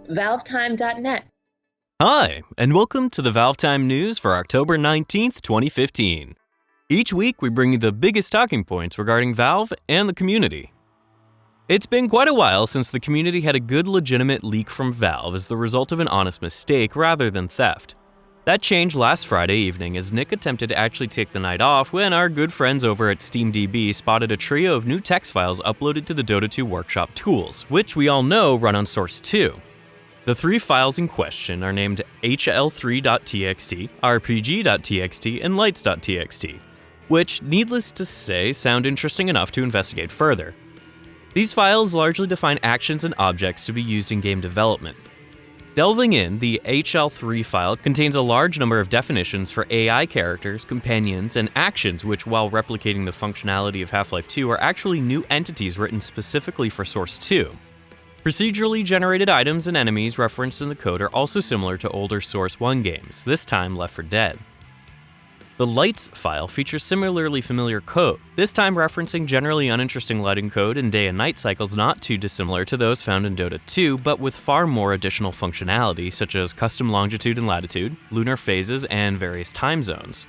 ValveTime.net. Hi, and welcome to the ValveTime news for October 19th, 2015. Each week, we bring you the biggest talking points regarding Valve and the community. It's been quite a while since the community had a good legitimate leak from Valve as the result of an honest mistake rather than theft. That changed last Friday evening as Nick attempted to actually take the night off when our good friends over at SteamDB spotted a trio of new text files uploaded to the Dota 2 Workshop tools, which we all know run on Source 2. The three files in question are named hl3.txt, rpg.txt, and lights.txt, which, needless to say, sound interesting enough to investigate further. These files largely define actions and objects to be used in game development. Delving in, the HL3 file contains a large number of definitions for AI characters, companions, and actions which, while replicating the functionality of Half-Life 2, are actually new entities written specifically for Source 2. Procedurally generated items and enemies referenced in the code are also similar to older Source 1 games, this time Left 4 Dead. The Lights file features similarly familiar code, this time referencing generally uninteresting lighting code and day and night cycles not too dissimilar to those found in Dota 2, but with far more additional functionality such as custom longitude and latitude, lunar phases, and various time zones.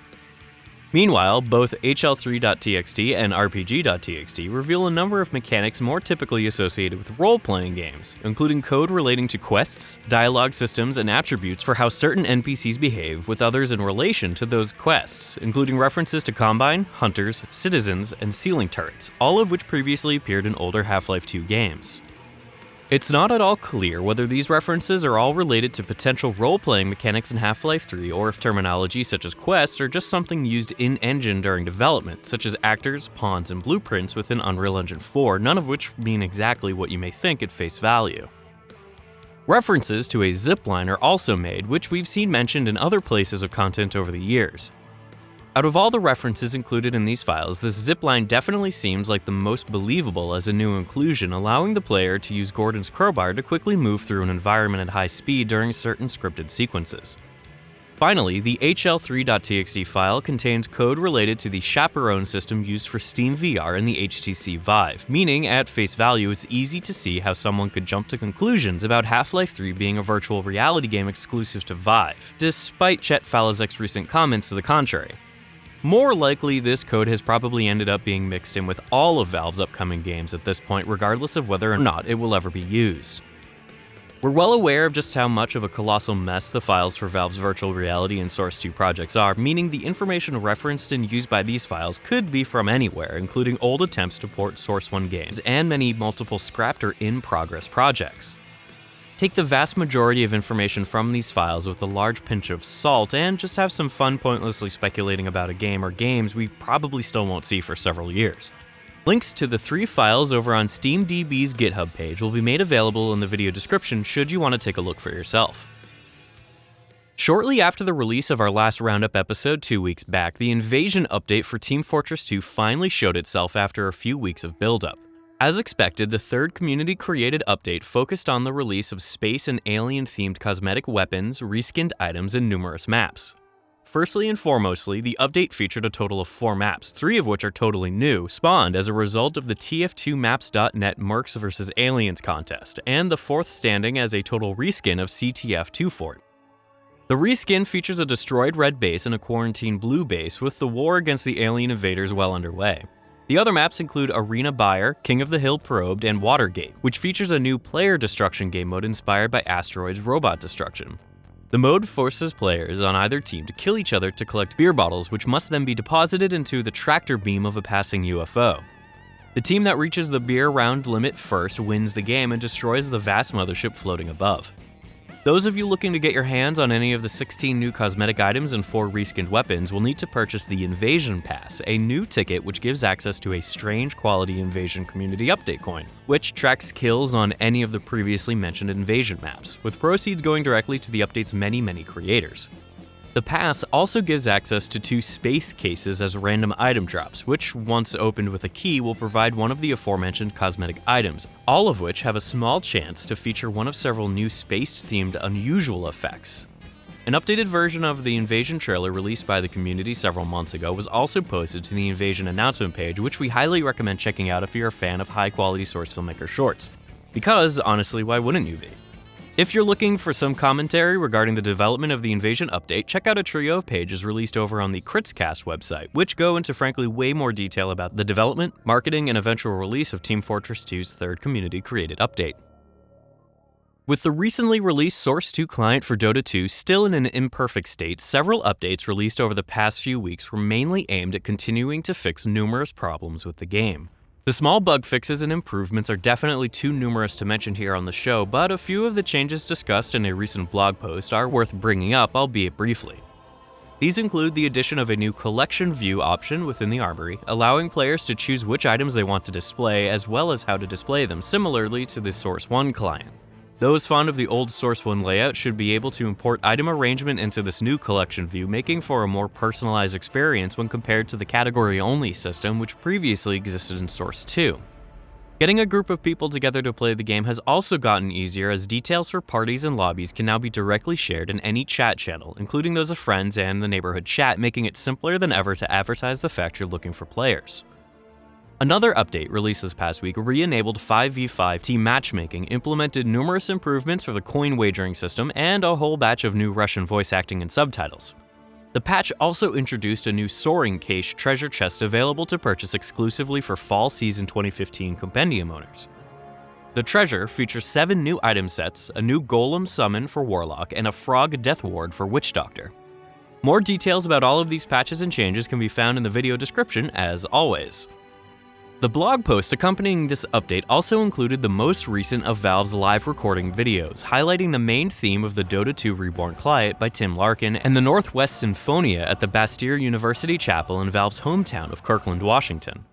Meanwhile, both hl3.txt and rpg.txt reveal a number of mechanics more typically associated with role-playing games, including code relating to quests, dialogue systems, and attributes for how certain NPCs behave with others in relation to those quests, including references to Combine, Hunters, Citizens, and Ceiling Turrets, all of which previously appeared in older Half-Life 2 games. It's not at all clear whether these references are all related to potential role-playing mechanics in Half-Life 3 or if terminology such as quests are just something used in-engine during development, such as actors, pawns, and blueprints within Unreal Engine 4, none of which mean exactly what you may think at face value. References to a zipline are also made, which we've seen mentioned in other places of content over the years. Out of all the references included in these files, this zipline definitely seems like the most believable as a new inclusion, allowing the player to use Gordon's crowbar to quickly move through an environment at high speed during certain scripted sequences. Finally, the hl3.txt file contains code related to the chaperone system used for Steam VR and the HTC Vive, meaning at face value it's easy to see how someone could jump to conclusions about Half-Life 3 being a virtual reality game exclusive to Vive, despite Chet Falazek's recent comments to the contrary. More likely, this code has probably ended up being mixed in with all of Valve's upcoming games at this point, regardless of whether or not it will ever be used. We're well aware of just how much of a colossal mess the files for Valve's virtual reality and Source 2 projects are, meaning the information referenced and used by these files could be from anywhere, including old attempts to port Source 1 games and many multiple scrapped or in-progress projects. Take the vast majority of information from these files with a large pinch of salt and just have some fun pointlessly speculating about a game or games we probably still won't see for several years. Links to the three files over on SteamDB's GitHub page will be made available in the video description should you want to take a look for yourself. Shortly after the release of our last Roundup episode 2 weeks back, the Invasion update for Team Fortress 2 finally showed itself after a few weeks of build-up. As expected, the third community-created update focused on the release of space and alien-themed cosmetic weapons, reskinned items, and numerous maps. Firstly and foremostly, the update featured a total of 4 maps, 3 of which are totally new, spawned as a result of the TF2Maps.net Mercs vs. Aliens contest, and the 4th standing as a total reskin of CTF2 Fort. The reskin features a destroyed red base and a quarantined blue base, with the war against the alien invaders well underway. The other maps include Arena Buyer, King of the Hill Probed, and Watergate, which features a new player destruction game mode inspired by Asteroid's robot destruction. The mode forces players on either team to kill each other to collect beer bottles, which must then be deposited into the tractor beam of a passing UFO. The team that reaches the beer round limit first wins the game and destroys the vast mothership floating above. Those of you looking to get your hands on any of the 16 new cosmetic items and 4 reskinned weapons will need to purchase the Invasion Pass, a new ticket which gives access to a strange quality Invasion community update coin, which tracks kills on any of the previously mentioned Invasion maps, with proceeds going directly to the update's many creators. The pass also gives access to 2 space cases as random item drops, which, once opened with a key, will provide one of the aforementioned cosmetic items, all of which have a small chance to feature one of several new space-themed unusual effects. An updated version of the Invasion trailer released by the community several months ago was also posted to the Invasion announcement page, which we highly recommend checking out if you're a fan of high-quality source filmmaker shorts. Because, honestly, why wouldn't you be? If you're looking for some commentary regarding the development of the Invasion update, check out a trio of pages released over on the Critscast website, which go into frankly way more detail about the development, marketing, and eventual release of Team Fortress 2's third community-created update. With the recently released Source 2 client for Dota 2 still in an imperfect state, several updates released over the past few weeks were mainly aimed at continuing to fix numerous problems with the game. The small bug fixes and improvements are definitely too numerous to mention here on the show, but a few of the changes discussed in a recent blog post are worth bringing up, albeit briefly. These include the addition of a new collection view option within the Armoury, allowing players to choose which items they want to display as well as how to display them, similarly to the Source 1 client. Those fond of the old Source 1 layout should be able to import item arrangement into this new collection view, making for a more personalized experience when compared to the category-only system which previously existed in Source 2. Getting a group of people together to play the game has also gotten easier, as details for parties and lobbies can now be directly shared in any chat channel, including those of friends and the neighborhood chat, making it simpler than ever to advertise the fact you're looking for players. Another update released this past week re-enabled 5v5 team matchmaking, implemented numerous improvements for the coin wagering system, and a whole batch of new Russian voice acting and subtitles. The patch also introduced a new Soaring Cache treasure chest available to purchase exclusively for Fall Season 2015 Compendium owners. The treasure features 7 new item sets, a new Golem summon for Warlock, and a Frog Death Ward for Witch Doctor. More details about all of these patches and changes can be found in the video description, as always. The blog post accompanying this update also included the most recent of Valve's live recording videos, highlighting the main theme of the Dota 2 Reborn client by Tim Larkin and the Northwest Sinfonia at the Bastyr University Chapel in Valve's hometown of Kirkland, Washington.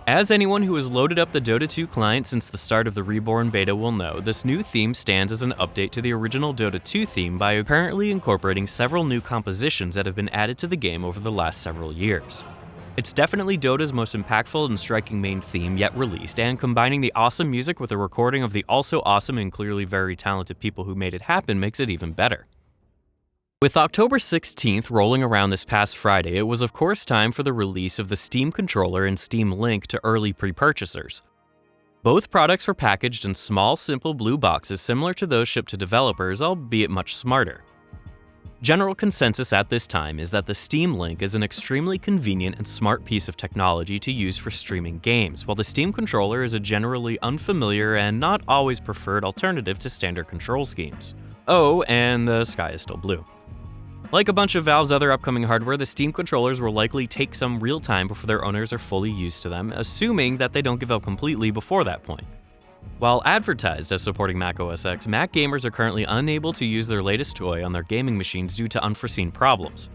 As anyone who has loaded up the Dota 2 client since the start of the Reborn beta will know, this new theme stands as an update to the original Dota 2 theme by apparently incorporating several new compositions that have been added to the game over the last several years. It's definitely Dota's most impactful and striking main theme yet released, and combining the awesome music with a recording of the also awesome and clearly very talented people who made it happen makes it even better. With October 16th rolling around this past Friday, it was of course time for the release of the Steam controller and Steam Link to early pre-purchasers. Both products were packaged in small, simple blue boxes similar to those shipped to developers, albeit much smarter. General consensus at this time is that the Steam Link is an extremely convenient and smart piece of technology to use for streaming games, while the Steam controller is a generally unfamiliar and not always preferred alternative to standard control schemes. Oh, and the sky is still blue. Like a bunch of Valve's other upcoming hardware, the Steam controllers will likely take some real time before their owners are fully used to them, assuming that they don't give up completely before that point. While advertised as supporting Mac OS X, Mac gamers are currently unable to use their latest toy on their gaming machines due to unforeseen problems.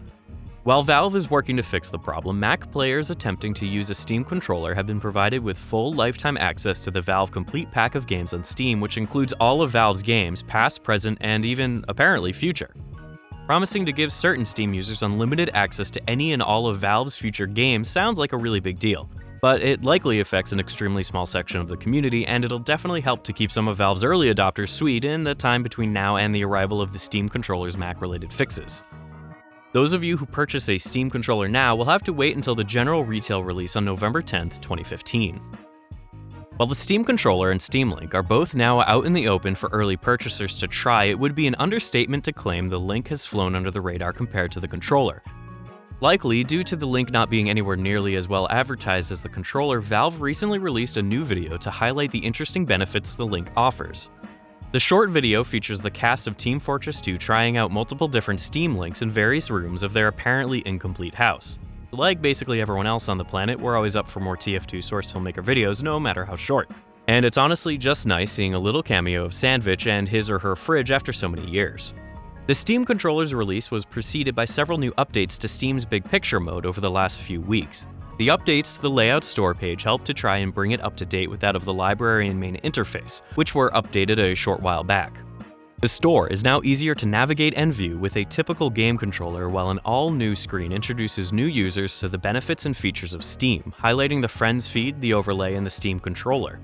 While Valve is working to fix the problem, Mac players attempting to use a Steam controller have been provided with full lifetime access to the Valve Complete Pack of games on Steam, which includes all of Valve's games, past, present, and even, apparently, future. Promising to give certain Steam users unlimited access to any and all of Valve's future games sounds like a really big deal. But it likely affects an extremely small section of the community, and it'll definitely help to keep some of Valve's early adopters sweet in the time between now and the arrival of the Steam controller's Mac-related fixes. Those of you who purchase a Steam controller now will have to wait until the general retail release on November 10th, 2015. While the Steam controller and Steam Link are both now out in the open for early purchasers to try, it would be an understatement to claim the Link has flown under the radar compared to the controller. Likely, due to the Link not being anywhere nearly as well advertised as the controller, Valve recently released a new video to highlight the interesting benefits the Link offers. The short video features the cast of Team Fortress 2 trying out multiple different Steam Links in various rooms of their apparently incomplete house. Like basically everyone else on the planet, we're always up for more TF2 Source Filmmaker videos, no matter how short. And it's honestly just nice seeing a little cameo of Sandwich and his or her fridge after so many years. The Steam controller's release was preceded by several new updates to Steam's Big Picture mode over the last few weeks. The updates to the Layout store page helped to try and bring it up to date with that of the library and main interface, which were updated a short while back. The store is now easier to navigate and view with a typical game controller, while an all-new screen introduces new users to the benefits and features of Steam, highlighting the Friends feed, the overlay, and the Steam controller.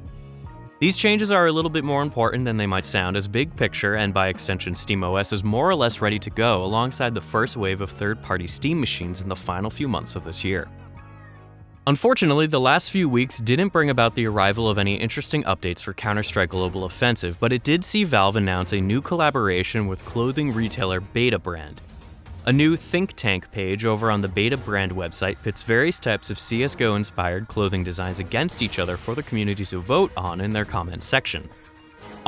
These changes are a little bit more important than they might sound, as Big Picture, and by extension SteamOS, is more or less ready to go alongside the first wave of third-party Steam machines in the final few months of this year. Unfortunately, the last few weeks didn't bring about the arrival of any interesting updates for Counter-Strike Global Offensive, but it did see Valve announce a new collaboration with clothing retailer BetaBrand. A new think tank page over on the BetaBrand website pits various types of CSGO-inspired clothing designs against each other for the community to vote on in their comments section.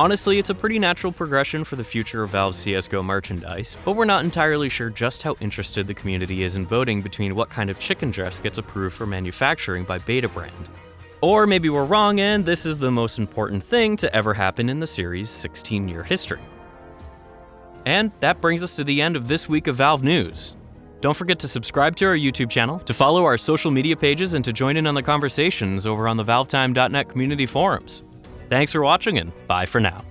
Honestly, it's a pretty natural progression for the future of Valve's CSGO merchandise, but we're not entirely sure just how interested the community is in voting between what kind of chicken dress gets approved for manufacturing by BetaBrand. Or maybe we're wrong and this is the most important thing to ever happen in the series' 16-year history. And that brings us to the end of this week of Valve News. Don't forget to subscribe to our YouTube channel, to follow our social media pages, and to join in on the conversations over on the ValveTime.net community forums. Thanks for watching and bye for now.